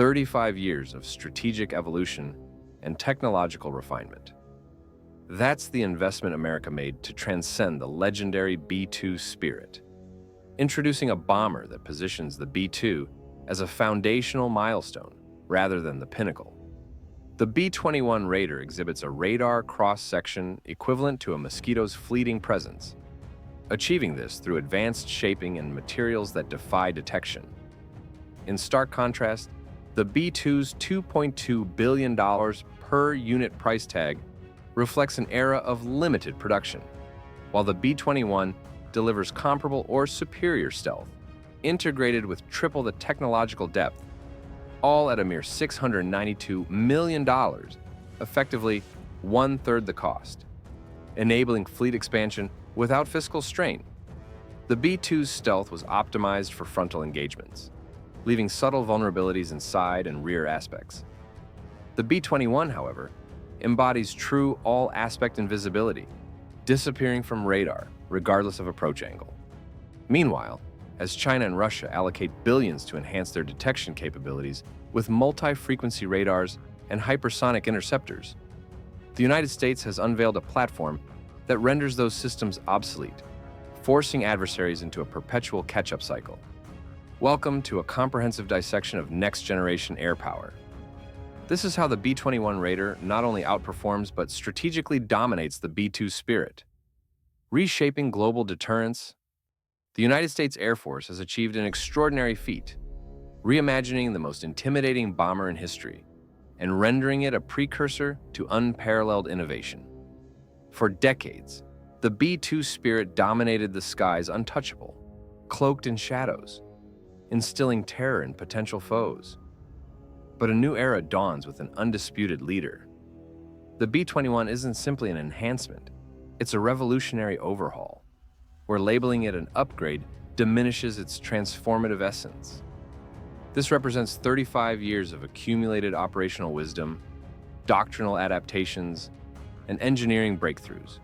35 years of strategic evolution and technological refinement. That's the investment America made to transcend the legendary B-2 spirit, introducing a bomber that positions the B-2 as a foundational milestone rather than the pinnacle. The B-21 Raider exhibits a radar cross-section equivalent to a mosquito's fleeting presence, achieving this through advanced shaping and materials that defy detection. In stark contrast, the B-2's $2.2 billion per unit price tag reflects an era of limited production, while the B-21 delivers comparable or superior stealth, integrated with triple the technological depth, all at a mere $692 million, effectively one-third the cost, enabling fleet expansion without fiscal strain. The B-2's stealth was optimized for frontal engagements, leaving subtle vulnerabilities in side and rear aspects. The B-21, however, embodies true all-aspect invisibility, disappearing from radar regardless of approach angle. Meanwhile, as China and Russia allocate billions to enhance their detection capabilities with multifrequency radars and hypersonic interceptors, the United States has unveiled a platform that renders those systems obsolete, forcing adversaries into a perpetual catch-up cycle. Welcome to a comprehensive dissection of next-generation air power. This is how the B-21 Raider not only outperforms but strategically dominates the B-2 spirit. Reshaping global deterrence, the United States Air Force has achieved an extraordinary feat, reimagining the most intimidating bomber in history and rendering it a precursor to unparalleled innovation. For decades, the B-2 spirit dominated the skies untouchable, cloaked in shadows, instilling terror in potential foes. But a new era dawns with an undisputed leader. The B-21 isn't simply an enhancement, it's a revolutionary overhaul, where labeling it an upgrade diminishes its transformative essence. This represents 35 years of accumulated operational wisdom, doctrinal adaptations, and engineering breakthroughs,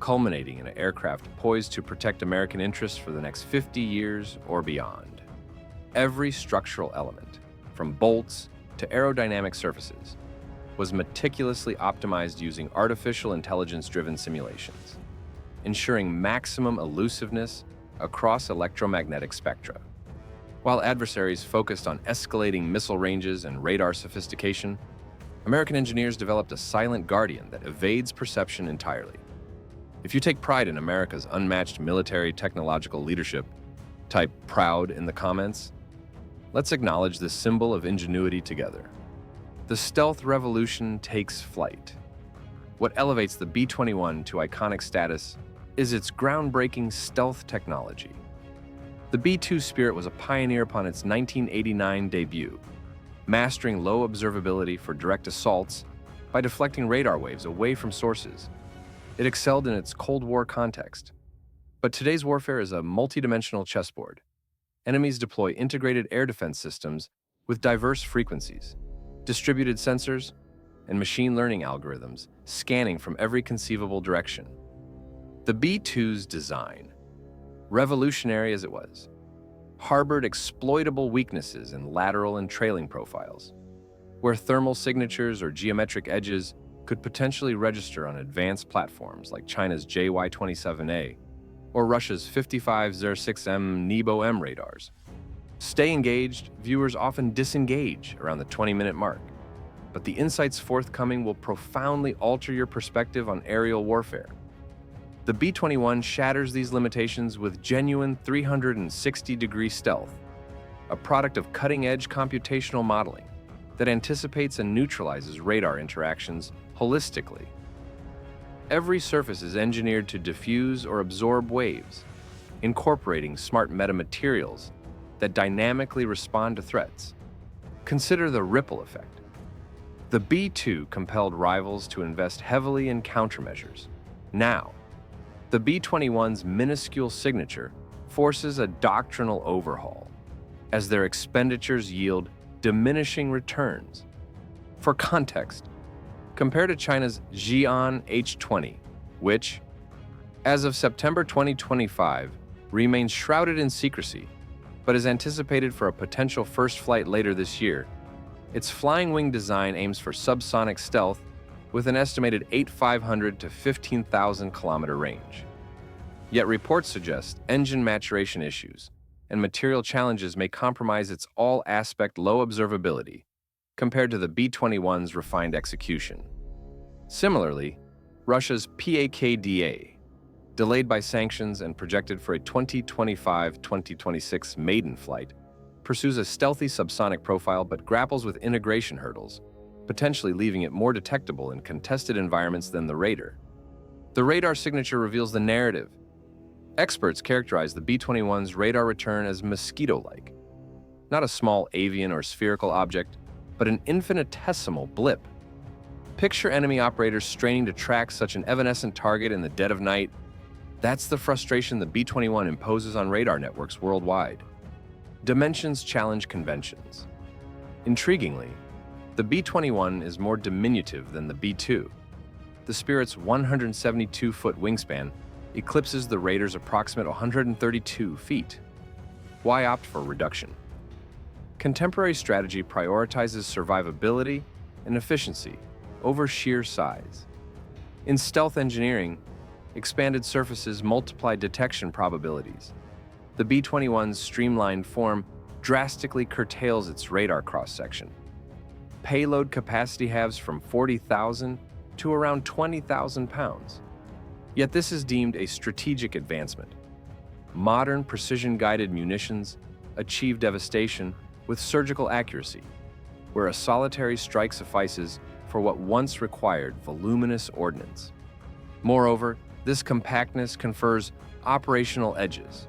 culminating in an aircraft poised to protect American interests for the next 50 years or beyond. Every structural element, from bolts to aerodynamic surfaces, was meticulously optimized using artificial intelligence-driven simulations, ensuring maximum elusiveness across electromagnetic spectra. While adversaries focused on escalating missile ranges and radar sophistication, American engineers developed a silent guardian that evades perception entirely. If you take pride in America's unmatched military technological leadership, type "proud" in the comments. Let's acknowledge this symbol of ingenuity together. The stealth revolution takes flight. What elevates the B-21 to iconic status is its groundbreaking stealth technology. The B-2 Spirit was a pioneer upon its 1989 debut, mastering low observability for direct assaults by deflecting radar waves away from sources. It excelled in its Cold War context. But today's warfare is a multidimensional chessboard. Enemies deploy integrated air defense systems with diverse frequencies, distributed sensors, and machine learning algorithms scanning from every conceivable direction. The B-2's design, revolutionary as it was, harbored exploitable weaknesses in lateral and trailing profiles, where thermal signatures or geometric edges could potentially register on advanced platforms like China's JY-27A or Russia's 5506M Nebo-M radars. Stay engaged, viewers often disengage around the 20-minute mark, but the insights forthcoming will profoundly alter your perspective on aerial warfare. The B-21 shatters these limitations with genuine 360-degree stealth, a product of cutting-edge computational modeling that anticipates and neutralizes radar interactions holistically. Every surface is engineered to diffuse or absorb waves, incorporating smart metamaterials that dynamically respond to threats. Consider the ripple effect. The B-2 compelled rivals to invest heavily in countermeasures. Now, the B-21's minuscule signature forces a doctrinal overhaul, as their expenditures yield diminishing returns. For context, compared to China's Xi'an H-20, which, as of September 2025, remains shrouded in secrecy, but is anticipated for a potential first flight later this year, Its flying wing design aims for subsonic stealth with an estimated 8,500 to 15,000-kilometer range. Yet reports suggest engine maturation issues and material challenges may compromise its all-aspect low observability compared to the B-21's refined execution. Similarly, Russia's PAKDA, delayed by sanctions and projected for a 2025-2026 maiden flight, pursues a stealthy subsonic profile but grapples with integration hurdles, potentially leaving it more detectable in contested environments than the Raider. The radar signature reveals the narrative. Experts characterize the B-21's radar return as mosquito-like, not a small avian or spherical object, but an infinitesimal blip. Picture enemy operators straining to track such an evanescent target in the dead of night. That's the frustration the B-21 imposes on radar networks worldwide. Dimensions challenge conventions. Intriguingly, the B-21 is more diminutive than the B-2. The Spirit's 172-foot wingspan eclipses the Raider's approximate 132 feet. Why opt for reduction? Contemporary strategy prioritizes survivability and efficiency over sheer size. In stealth engineering, expanded surfaces multiply detection probabilities. The B-21's streamlined form drastically curtails its radar cross-section. Payload capacity halves from 40,000 to around 20,000 pounds. Yet this is deemed a strategic advancement. Modern precision-guided munitions achieve devastation with surgical accuracy, where a solitary strike suffices for what once required voluminous ordnance. Moreover, this compactness confers operational edges.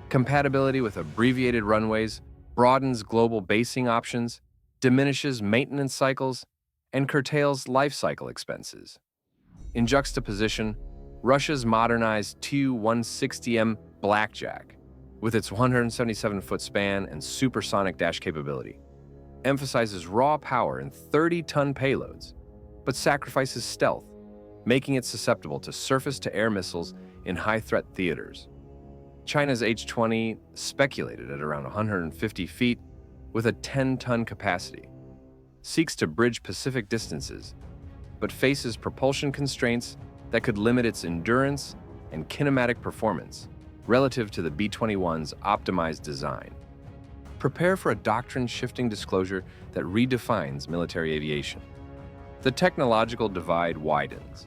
Compatibility with abbreviated runways broadens global basing options, diminishes maintenance cycles, and curtails life cycle expenses. In juxtaposition, Russia's modernized Tu-160M Blackjack, with its 177-foot span and supersonic dash capability, emphasizes raw power and 30-ton payloads, but sacrifices stealth, making it susceptible to surface-to-air missiles in high-threat theaters. China's H-20, speculated at around 150 feet with a 10-ton capacity, seeks to bridge Pacific distances, but faces propulsion constraints that could limit its endurance and kinematic performance relative to the B-21's optimized design. Prepare for a doctrine-shifting disclosure that redefines military aviation. The technological divide widens.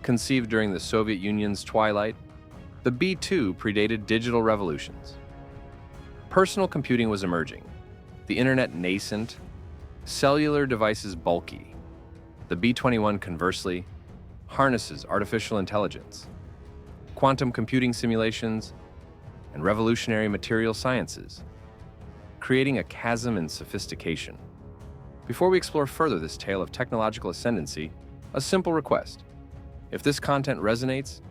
Conceived during the Soviet Union's twilight, the B-2 predated digital revolutions. Personal computing was emerging, the internet nascent, cellular devices bulky. The B-21, conversely, harnesses artificial intelligence, quantum computing simulations, and revolutionary material sciences, creating a chasm in sophistication. Before we explore further this tale of technological ascendancy, a simple request. If this content resonates,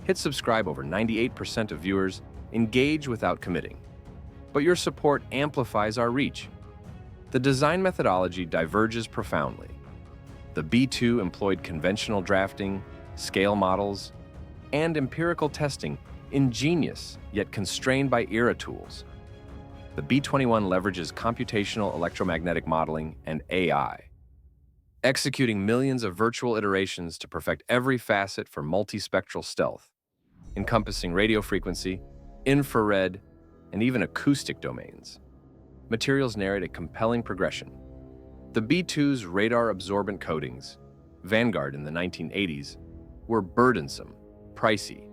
hit subscribe. Over 98% of viewers engage without committing, but your support amplifies our reach. The design methodology diverges profoundly. The B-2 employed conventional drafting, scale models, and empirical testing, ingenious yet constrained by era tools. The B-21 leverages computational electromagnetic modeling and AI, executing millions of virtual iterations to perfect every facet for multispectral stealth, encompassing radio frequency, infrared, and even acoustic domains. Materials narrate a compelling progression. The B-2's radar-absorbent coatings, Vanguard in the 1980s, were burdensome, pricey,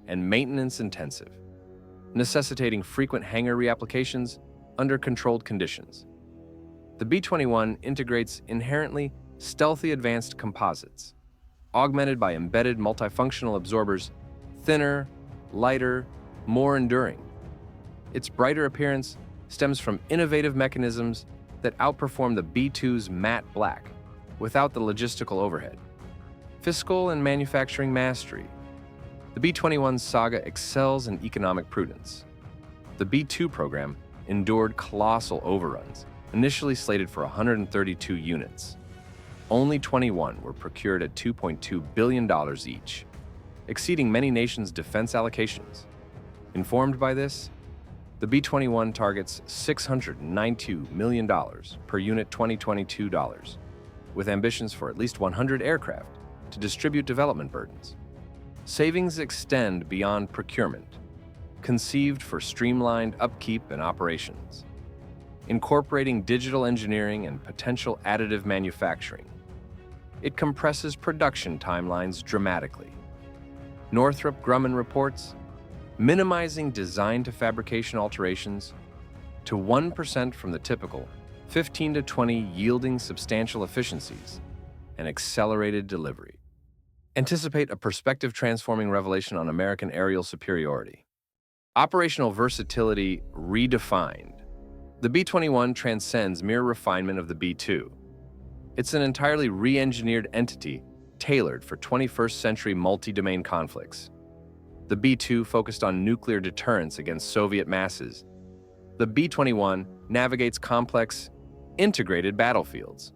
and maintenance-intensive, necessitating frequent hangar reapplications under controlled conditions. The B-21 integrates inherently stealthy advanced composites, augmented by embedded multifunctional absorbers, thinner, lighter, more enduring. Its brighter appearance stems from innovative mechanisms that outperform the B-2's matte black without the logistical overhead. Fiscal and manufacturing mastery. The B-21's saga excels in economic prudence. The B-2 program endured colossal overruns, initially slated for 132 units. Only 21 were procured at $2.2 billion each, exceeding many nations' defense allocations. Informed by this, The B-21 targets $692 million per unit 2022 dollars, with ambitions for at least 100 aircraft to distribute development burdens. Savings extend beyond procurement, conceived for streamlined upkeep and operations, incorporating digital engineering and potential additive manufacturing. It compresses production timelines dramatically. Northrop Grumman reports, minimizing design-to-fabrication alterations to 1% from the typical 15 to 20, yielding substantial efficiencies and accelerated delivery. Anticipate a perspective-transforming revelation on American aerial superiority. Operational versatility redefined. The B-21 transcends mere refinement of the B-2. It's an entirely re-engineered entity tailored for 21st century multi-domain conflicts. The B-2 focused on nuclear deterrence against Soviet masses. The B-21 navigates complex, integrated battlefields.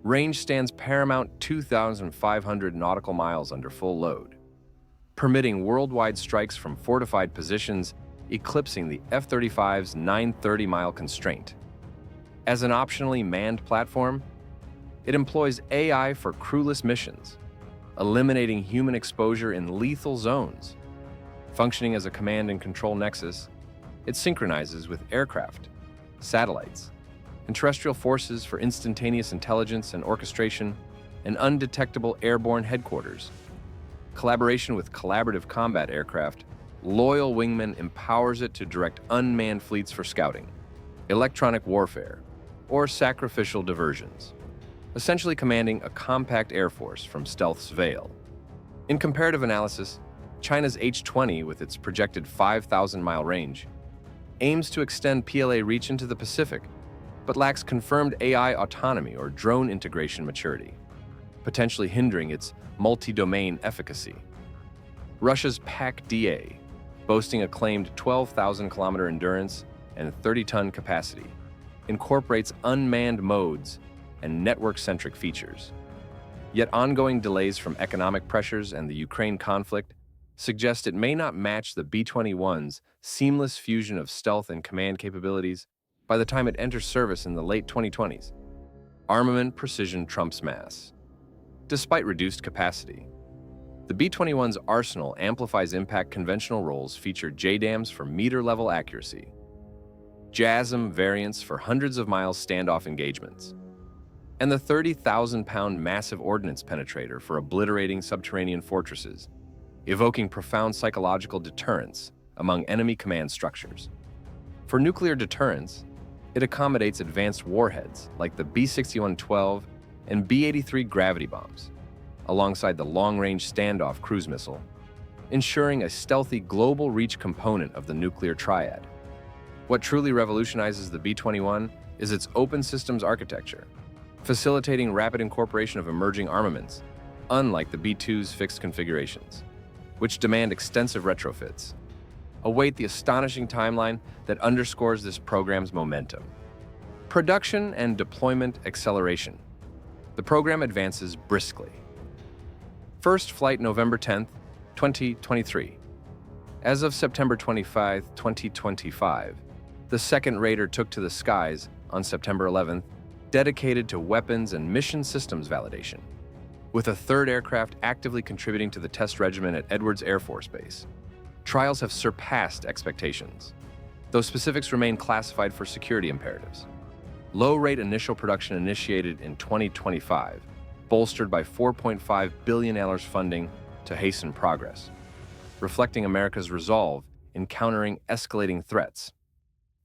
Range stands paramount 2,500 nautical miles under full load, permitting worldwide strikes from fortified positions, eclipsing the F-35's 930-mile constraint. As an optionally manned platform, it employs AI for crewless missions, eliminating human exposure in lethal zones. Functioning as a command and control nexus, it synchronizes with aircraft, satellites, and terrestrial forces for instantaneous intelligence and orchestration and undetectable airborne headquarters. Collaboration with collaborative combat aircraft, loyal wingman empowers it to direct unmanned fleets for scouting, electronic warfare, or sacrificial diversions, essentially commanding a compact air force from stealth's veil. In comparative analysis, China's H-20, with its projected 5,000-mile range, aims to extend PLA reach into the Pacific, but lacks confirmed AI autonomy or drone integration maturity, potentially hindering its multi-domain efficacy. Russia's PAC-DA, boasting a claimed 12,000-kilometer endurance and 30-ton capacity, incorporates unmanned modes and network-centric features. Yet ongoing delays from economic pressures and the Ukraine conflict suggest it may not match the B-21's seamless fusion of stealth and command capabilities by the time it enters service in the late 2020s. Armament precision trumps mass. Despite reduced capacity, the B-21's arsenal amplifies impact. Conventional roles feature JDAMs for meter-level accuracy, JASM variants for hundreds of miles standoff engagements, and the 30,000-pound massive ordnance penetrator for obliterating subterranean fortresses, evoking profound psychological deterrence among enemy command structures. For nuclear deterrence, it accommodates advanced warheads like the B-61-12 and B-83 gravity bombs, alongside the long-range standoff cruise missile, ensuring a stealthy global reach component of the nuclear triad. What truly revolutionizes the B-21 is its open systems architecture, facilitating rapid incorporation of emerging armaments, unlike the B-2's fixed configurations, which demand extensive retrofits. Await the astonishing timeline that underscores this program's momentum. Production and deployment acceleration. The program advances briskly. First flight November 10, 2023. As of September 25, 2025, the second Raider took to the skies on September 11th, dedicated to weapons and mission systems validation, with a third aircraft actively contributing to the test regimen at Edwards Air Force Base. Trials have surpassed expectations, though specifics remain classified for security imperatives. Low-rate initial production initiated in 2025, bolstered by $4.5 billion funding to hasten progress, reflecting America's resolve in countering escalating threats.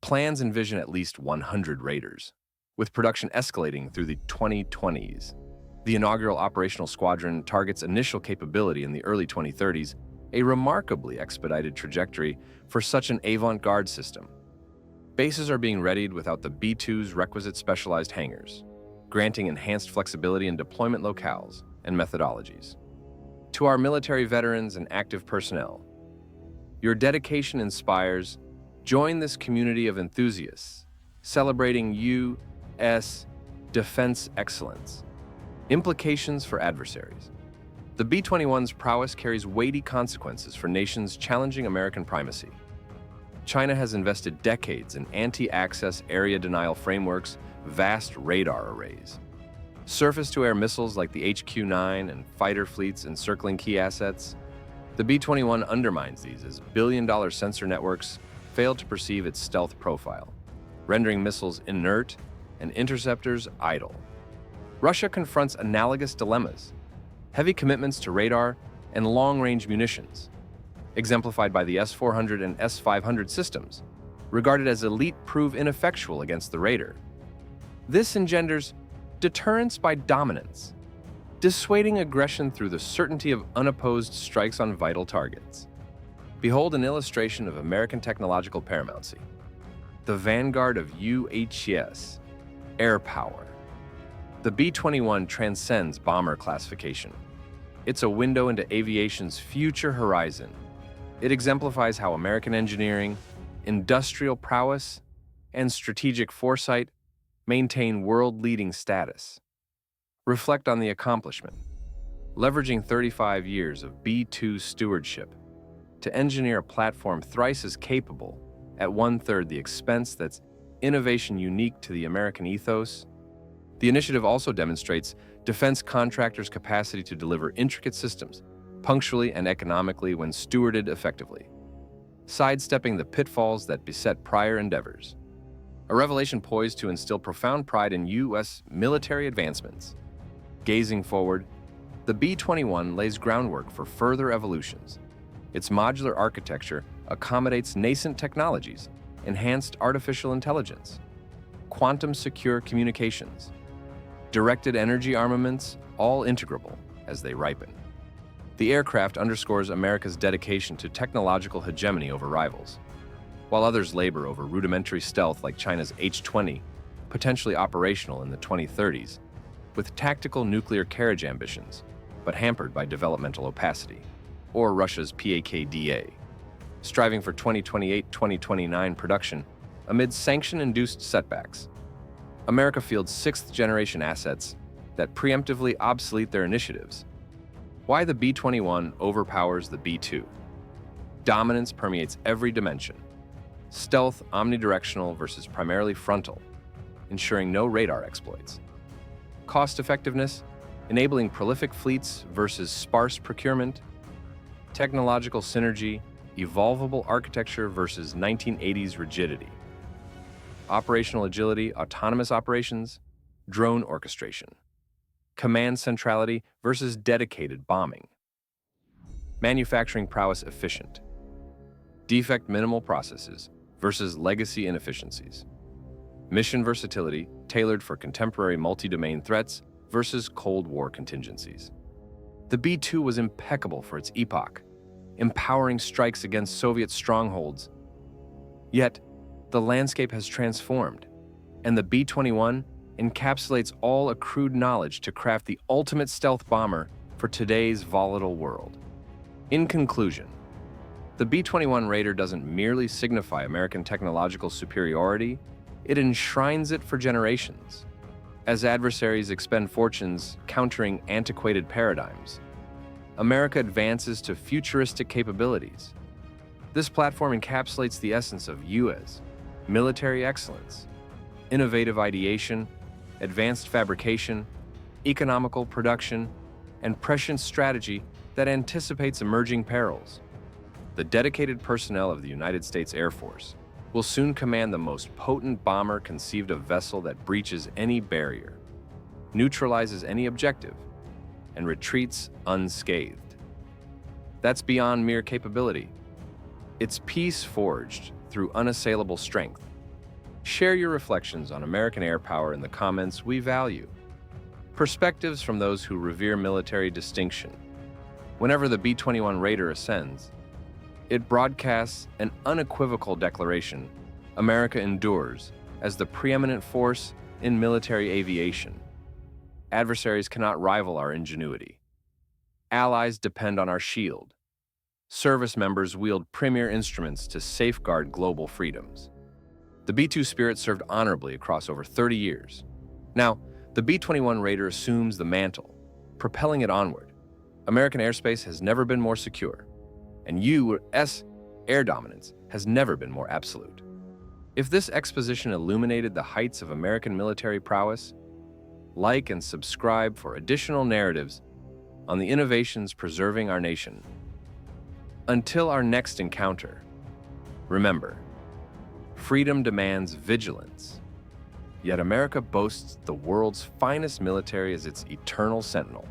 Plans envision at least 100 Raiders, with production escalating through the 2020s. The inaugural operational squadron targets initial capability in the early 2030s, a remarkably expedited trajectory for such an avant-garde system. Bases are being readied without the B-2's requisite specialized hangars, granting enhanced flexibility in deployment locales and methodologies. To our military veterans and active personnel, your dedication inspires. Join this community of enthusiasts, celebrating U.S. defense excellence. Implications for adversaries. The B-21's prowess carries weighty consequences for nations challenging American primacy. China has invested decades in anti-access area denial frameworks, vast radar arrays, surface-to-air missiles like the HQ-9 and fighter fleets encircling key assets. The B-21 undermines these as billion-dollar sensor networks fail to perceive its stealth profile, rendering missiles inert and interceptors idle. Russia confronts analogous dilemmas: heavy commitments to radar and long-range munitions, exemplified by the S-400 and S-500 systems, regarded as elite, prove ineffectual against the Raider. This engenders deterrence by dominance, dissuading aggression through the certainty of unopposed strikes on vital targets. Behold an illustration of American technological paramountcy. The vanguard of UHS, air power. The B-21 transcends bomber classification. It's a window into aviation's future horizon. It exemplifies how American engineering, industrial prowess, and strategic foresight maintain world-leading status. Reflect on the accomplishment, leveraging 35 years of B-2 stewardship to engineer a platform thrice as capable at one-third the expense. That's innovation unique to the American ethos. The initiative also demonstrates defense contractors' capacity to deliver intricate systems punctually and economically when stewarded effectively, sidestepping the pitfalls that beset prior endeavors. A revelation poised to instill profound pride in U.S. military advancements. Gazing forward, the B-21 lays groundwork for further evolutions. Its modular architecture accommodates nascent technologies, enhanced artificial intelligence, quantum-secure communications, directed energy armaments, all integrable as they ripen. The aircraft underscores America's dedication to technological hegemony over rivals, while others labor over rudimentary stealth like China's H-20, potentially operational in the 2030s, with tactical nuclear carriage ambitions, but hampered by developmental opacity, or Russia's PAKDA, striving for 2028-2029 production amid sanction-induced setbacks. America fields sixth-generation assets that preemptively obsolete their initiatives. Why the B-21 overpowers the B-2? Dominance permeates every dimension. Stealth omnidirectional versus primarily frontal, ensuring no radar exploits. Cost-effectiveness, enabling prolific fleets versus sparse procurement. Technological synergy, evolvable architecture versus 1980s rigidity. Operational agility, autonomous operations, drone orchestration. Command centrality versus dedicated bombing. Manufacturing prowess efficient. Defect minimal processes versus legacy inefficiencies. Mission versatility tailored for contemporary multi-domain threats versus Cold War contingencies. The B-2 was impeccable for its epoch, empowering strikes against Soviet strongholds. Yet, the landscape has transformed, and the B-21 encapsulates all accrued knowledge to craft the ultimate stealth bomber for today's volatile world. In conclusion, the B-21 Raider doesn't merely signify American technological superiority, it enshrines it for generations. As adversaries expend fortunes countering antiquated paradigms, America advances to futuristic capabilities. This platform encapsulates the essence of U.S. military excellence, innovative ideation, advanced fabrication, economical production, and prescient strategy that anticipates emerging perils. The dedicated personnel of the United States Air Force will soon command the most potent bomber conceived of vessel that breaches any barrier, neutralizes any objective, and retreats unscathed. That's beyond mere capability. It's peace forged through unassailable strength. Share your reflections on American air power in the comments. We value perspectives from those who revere military distinction. Whenever the B-21 Raider ascends, it broadcasts an unequivocal declaration: America endures as the preeminent force in military aviation. Adversaries cannot rival our ingenuity. Allies depend on our shield. Service members wield premier instruments to safeguard global freedoms. The B-2 spirit served honorably across over 30 years. Now, the B-21 Raider assumes the mantle, propelling it onward. American airspace has never been more secure, and U.S. air dominance has never been more absolute. If this exposition illuminated the heights of American military prowess, like and subscribe for additional narratives on the innovations preserving our nation. Until our next encounter, remember, freedom demands vigilance, yet America boasts the world's finest military as its eternal sentinel.